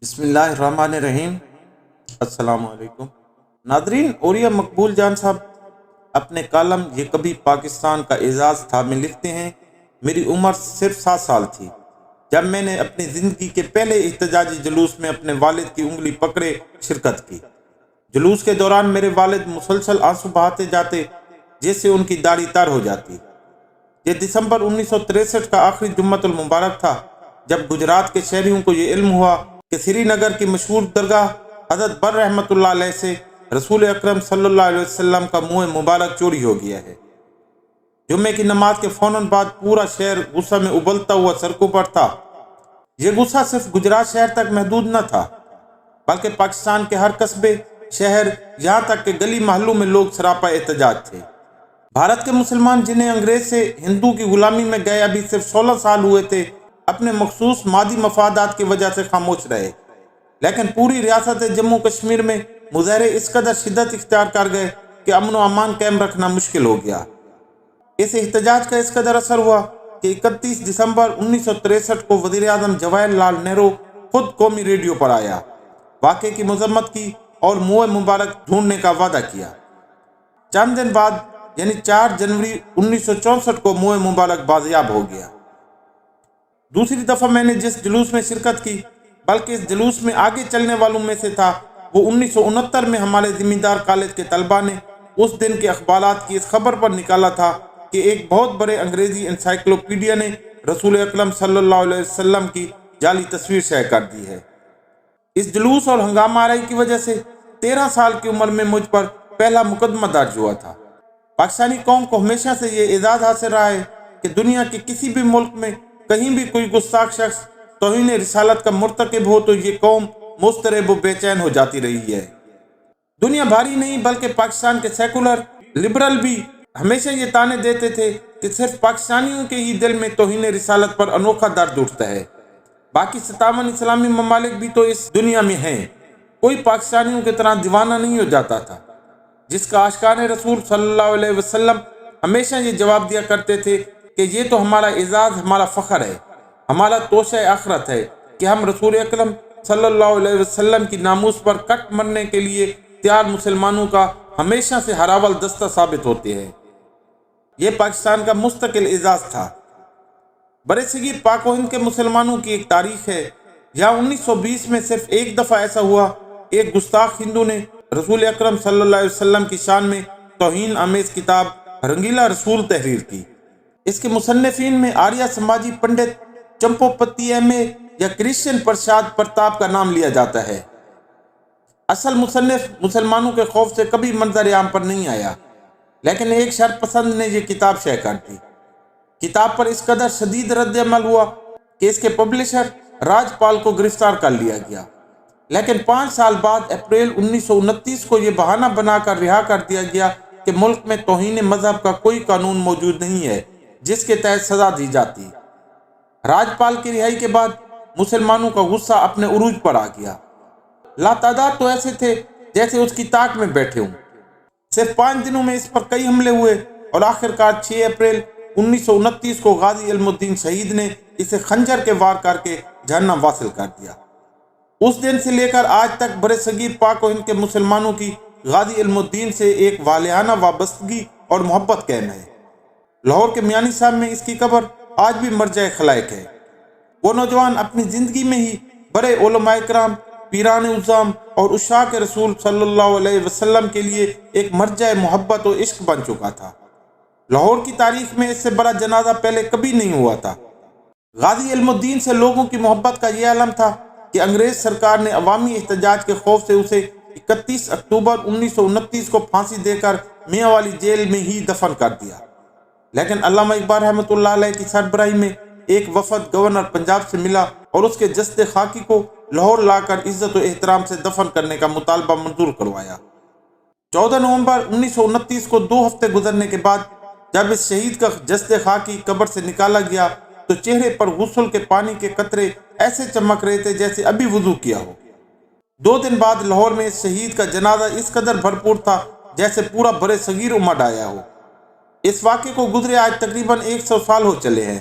بسم اللہ الرحمن الرحیم۔ السلام علیکم ناظرین، اوریہ مقبول جان صاحب اپنے کالم یہ کبھی پاکستان کا اعزاز تھا میں لکھتے ہیں، میری عمر صرف 7 سال تھی جب میں نے اپنی زندگی کے پہلے احتجاجی جلوس میں اپنے والد کی انگلی پکڑے شرکت کی۔ جلوس کے دوران میرے والد مسلسل آنسو بہاتے جاتے جیسے ان کی داڑھی تر ہو جاتی۔ یہ دسمبر 1963 کا آخری جمعۃ المبارک تھا جب گجرات کے شہریوں کو یہ علم ہوا کہ سری نگر کی مشہور درگاہ حضرت بر رحمۃ اللہ علیہ سے رسول اکرم صلی اللہ علیہ وسلم کا منہ مبارک چوری ہو گیا ہے۔ جمعے کی نماز کے فوراً بعد پورا شہر غصہ میں ابلتا ہوا سڑکوں پر تھا۔ یہ غصہ صرف گجرات شہر تک محدود نہ تھا بلکہ پاکستان کے ہر قصبے، شہر، یہاں تک کہ گلی محلوں میں لوگ سراپا احتجاج تھے۔ بھارت کے مسلمان جنہیں انگریز سے ہندو کی غلامی میں گئے ابھی صرف 16 سال ہوئے تھے، اپنے مخصوص مادی مفادات کی وجہ سے خاموش رہے، لیکن پوری ریاست جموں کشمیر میں مظاہرے اس قدر شدت اختیار کر گئے کہ امن و امان قائم رکھنا مشکل ہو گیا۔ اس احتجاج کا اس قدر اثر ہوا کہ 31 دسمبر 1963 کو وزیر اعظم جواہر لال نہرو خود قومی ریڈیو پر آیا، واقعے کی مذمت کی اور منہ مبارک ڈھونڈنے کا وعدہ کیا۔ چند دن بعد یعنی 4 جنوری 1964 کو منہ مبارک بازیاب ہو گیا۔ دوسری دفعہ میں نے جس جلوس میں شرکت کی بلکہ اس جلوس میں آگے چلنے والوں میں سے تھا، وہ 1969 میں ہمارے زمیندار کالج کے طلباء نے اس دن کے اخبارات کی اس خبر پر نکالا تھا کہ ایک بہت بڑے انگریزی انسائکلوپیڈیا نے رسول اکرم صلی اللہ علیہ وسلم کی جعلی تصویر شائع کر دی ہے۔ اس جلوس اور ہنگامہ آرائی کی وجہ سے 13 سال کی عمر میں مجھ پر پہلا مقدمہ درج ہوا تھا۔ پاکستانی قوم کو ہمیشہ سے یہ اعزاز حاصل رہا ہے کہ دنیا کے کسی بھی ملک میں کہیں بھی کوئی گستاخ شخص توہین رسالت کا مرتکب ہو تو یہ قوم مضطرب و بے چین ہو جاتی رہی ہے۔ دنیا بھاری نہیں بلکہ پاکستان کے سیکولر لبرل بھی ہمیشہ یہ تانے دیتے تھے کہ صرف پاکستانیوں کے ہی دل میں توہین رسالت پر انوکھا درد اٹھتا ہے۔ باقی 57 اسلامی ممالک بھی تو اس دنیا میں ہیں، کوئی پاکستانیوں کی طرح دیوانہ نہیں ہو جاتا تھا، جس کا عاشقان رسول صلی اللہ علیہ وسلم ہمیشہ یہ جواب دیا کرتے تھے کہ یہ تو ہمارا اعزاز، ہمارا فخر ہے، ہمارا توشہ آخرت ہے کہ ہم رسول اکرم صلی اللہ علیہ وسلم کی ناموس پر کٹ مرنے کے لیے تیار مسلمانوں کا ہمیشہ سے ہراول دستہ ثابت ہوتے ہیں۔ یہ پاکستان کا مستقل اعزاز تھا۔ برصغیر پاک و ہند کے مسلمانوں کی ایک تاریخ ہے۔ یہاں 1920 میں صرف ایک دفعہ ایسا ہوا، ایک گستاخ ہندو نے رسول اکرم صلی اللہ علیہ وسلم کی شان میں توہین آمیز کتاب رنگیلا رسول تحریر کی۔ اس کے مصنفین میں آریہ سماجی پنڈت چمپو پتی ایم اے یا کرسچن پرشاد پرتاپ کا نام لیا جاتا ہے۔ اصل مصنف مسلمانوں کے خوف سے کبھی منظر عام پر نہیں آیا، لیکن ایک شر پسند نے یہ کتاب شائع کر دی۔ کتاب پر اس قدر شدید رد عمل ہوا کہ اس کے پبلشر راج پال کو گرفتار کر لیا گیا، لیکن 5 سال بعد اپریل 1929 کو یہ بہانہ بنا کر رہا کر دیا گیا کہ ملک میں توہین مذہب کا کوئی قانون موجود نہیں ہے جس کے تحت سزا دی جاتی۔ راج پال کی رہائی کے بعد مسلمانوں کا غصہ اپنے عروج پر آ گیا۔ لاتعداد تو ایسے تھے جیسے اس کی طاق میں بیٹھے ہوں۔ صرف 5 دنوں میں اس پر کئی حملے ہوئے اور آخرکار 6 اپریل 1929 کو غازی علم الدین شہید نے اسے خنجر کے وار کر کے جہنم واصل کر دیا۔ اس دن سے لے کر آج تک برصغیر پاک و ہند کے مسلمانوں کی غازی علم الدین سے ایک والہانہ وابستگی اور محبت قائم ہے۔ لاہور کے میانی صاحب میں اس کی قبر آج بھی مرجع خلائق ہے۔ وہ نوجوان اپنی زندگی میں ہی بڑے علماء کرام، پیران عظام اور عشاق رسول صلی اللہ علیہ وسلم کے لیے ایک مرجع محبت و عشق بن چکا تھا۔ لاہور کی تاریخ میں اس سے بڑا جنازہ پہلے کبھی نہیں ہوا تھا۔ غازی علم الدین سے لوگوں کی محبت کا یہ علم تھا کہ انگریز سرکار نے عوامی احتجاج کے خوف سے اسے 31 اکتوبر 1929 کو پھانسی دے کر میاں والی جیل میں ہی دفن کر دیا، لیکن علامہ اقبال رحمۃ اللہ علیہ کی سربراہی میں ایک وفد گورنر پنجاب سے ملا اور اس کے جسد خاکی کو لاہور لا کر عزت و احترام سے دفن کرنے کا مطالبہ منظور کروایا۔ 14 نومبر 1929 کو 2 ہفتے گزرنے کے بعد جب اس شہید کا جسد خاکی قبر سے نکالا گیا تو چہرے پر غسل کے پانی کے قطرے ایسے چمک رہے تھے جیسے ابھی وضو کیا ہو۔ 2 دن بعد لاہور میں اس شہید کا جنازہ اس قدر بھرپور تھا جیسے پورا برصغیر امڈ آیا ہو۔ اس واقعے کو گزرے آج تقریباً 100 سال ہو چلے ہیں۔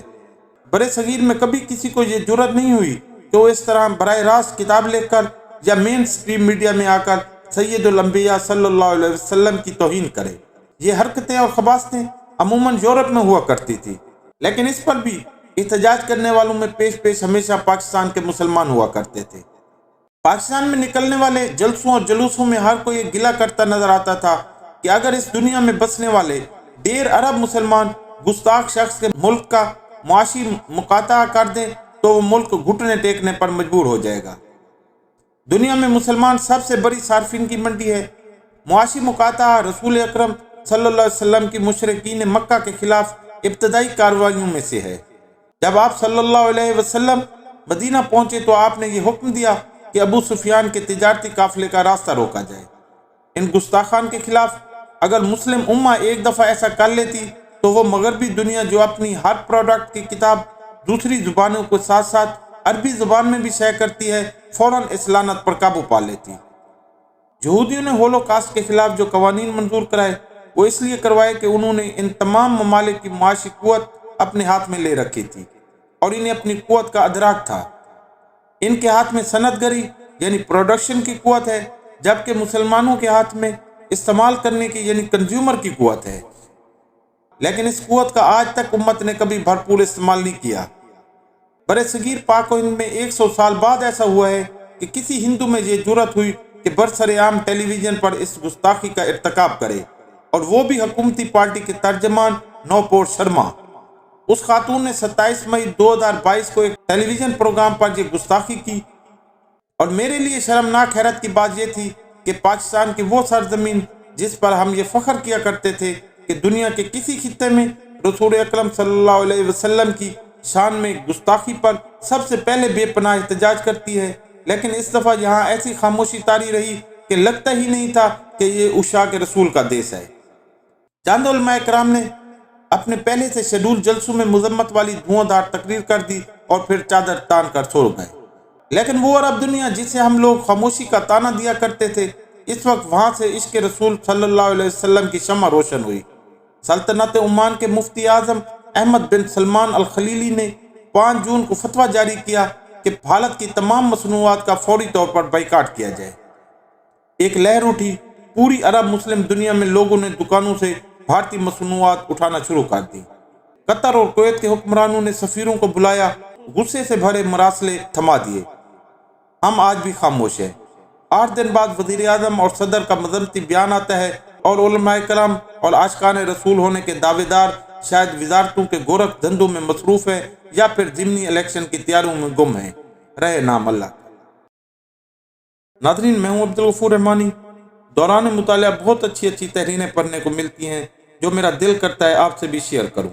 برصغیر میں کبھی کسی کو یہ جرأت نہیں ہوئی کہ وہ اس طرح براہ راست کتاب لکھ کر یا مین سٹریم میڈیا میں آ کر سید الانبیاء صلی اللہ علیہ وسلم کی توہین کرے۔ یہ حرکتیں اور خباستیں عموماً یورپ میں ہوا کرتی تھی، لیکن اس پر بھی احتجاج کرنے والوں میں پیش ہمیشہ پاکستان کے مسلمان ہوا کرتے تھے۔ پاکستان میں نکلنے والے جلسوں اور جلوسوں میں ہر کوئی یہ گلہ کرتا نظر آتا تھا کہ اگر اس دنیا میں بسنے والے 1.5 ارب مسلمان گستاخ شخص کے ملک کا معاشی مقاطعہ کر دیں تو وہ ملک گھٹنے ٹیکنے پر مجبور ہو جائے گا۔ دنیا میں مسلمان سب سے بڑی صارفین کی منڈی ہے۔ معاشی مقاطعہ رسول اکرم صلی اللہ علیہ وسلم کی مشرکین مکہ کے خلاف ابتدائی کارروائیوں میں سے ہے۔ جب آپ صلی اللہ علیہ وسلم مدینہ پہنچے تو آپ نے یہ حکم دیا کہ ابو سفیان کے تجارتی قافلے کا راستہ روکا جائے۔ ان گستاخان کے خلاف اگر مسلم امہ ایک دفعہ ایسا کر لیتی تو وہ مغربی دنیا جو اپنی ہر پروڈکٹ کی کتاب دوسری زبانوں کے ساتھ ساتھ عربی زبان میں بھی شائع کرتی ہے، فوراً اس لعنت پر قابو پا لیتی۔ یہودیوں نے ہولوکاسٹ کے خلاف جو قوانین منظور کرائے وہ اس لیے کروائے کہ انہوں نے ان تمام ممالک کی معاشی قوت اپنے ہاتھ میں لے رکھی تھی اور انہیں اپنی قوت کا ادراک تھا۔ ان کے ہاتھ میں صنعت گری یعنی پروڈکشن کی قوت ہے، جبکہ مسلمانوں کے ہاتھ میں استعمال کرنے کی یعنی کنزیومر کی قوت ہے، لیکن اس قوت کا آج تک امت نے کبھی بھرپور استعمال نہیں کیا۔ برِ صغیر پاک و ہند میں 100 سال بعد ایسا ہوا ہے کہ کسی ہندو میں یہ جرأت ہوئی کہ برسر عام ٹیلی ویژن پر اس گستاخی کا ارتکاب کرے، اور وہ بھی حکومتی پارٹی کے ترجمان نوپور شرما۔ اس خاتون نے 27 مئی 2022 کو ایک ٹیلی ویژن پروگرام پر یہ گستاخی کی، اور میرے لیے شرمناک حیرت کی بات یہ تھی کہ پاکستان کی وہ سرزمین جس پر ہم یہ فخر کیا کرتے تھے کہ دنیا کے کسی خطے میں رسول اکرم صلی اللہ علیہ وسلم کی شان میں گستاخی پر سب سے پہلے بے پناہ احتجاج کرتی ہے، لیکن اس دفعہ یہاں ایسی خاموشی طاری رہی کہ لگتا ہی نہیں تھا کہ یہ عشاق رسول کا دیس ہے۔ چند علماء کرام نے اپنے پہلے سے شیڈول جلسوں میں مذمت والی دھواں دھار تقریر کر دی اور پھر چادر تان کر سو گئے، لیکن وہ عرب دنیا جسے ہم لوگ خاموشی کا تانا دیا کرتے تھے، اس وقت وہاں سے عشق رسول صلی اللہ علیہ وسلم کی شمع روشن ہوئی۔ سلطنت عمان کے مفتی اعظم احمد بن سلمان الخلیلی نے 5 جون کو فتویٰ جاری کیا کہ بھارت کی تمام مصنوعات کا فوری طور پر بائیکاٹ کیا جائے۔ ایک لہر اٹھی، پوری عرب مسلم دنیا میں لوگوں نے دکانوں سے بھارتی مصنوعات اٹھانا شروع کر دی۔ قطر اور کویت کے حکمرانوں نے سفیروں کو بلایا، غصے سے بھرے مراسلے تھما دیے۔ ہم آج بھی خاموش ہیں۔ 8 دن بعد وزیر اعظم اور صدر کا مذمتی بیان آتا ہے اور علماء کرام اور عاشقان رسول ہونے کے دعوے دار شاید وزارتوں کے گورکھ دھندوں میں مصروف ہیں یا پھر ضمنی الیکشن کی تیاریوں میں گم ہیں۔ رہے نام اللہ۔ ناظرین، میں ہوں عبدالغفور رحمانی۔ دوران مطالعہ بہت اچھی تحریریں پڑھنے کو ملتی ہیں جو میرا دل کرتا ہے آپ سے بھی شیئر کروں۔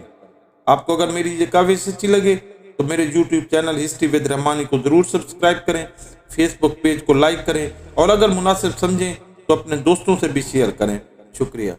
آپ کو اگر میری یہ کاوش اچھی لگے تو میرے یوٹیوب چینل ہسٹری ود رحمانی کو ضرور سبسکرائب کریں، فیس بک پیج کو لائک کریں، اور اگر مناسب سمجھیں تو اپنے دوستوں سے بھی شیئر کریں۔ شکریہ۔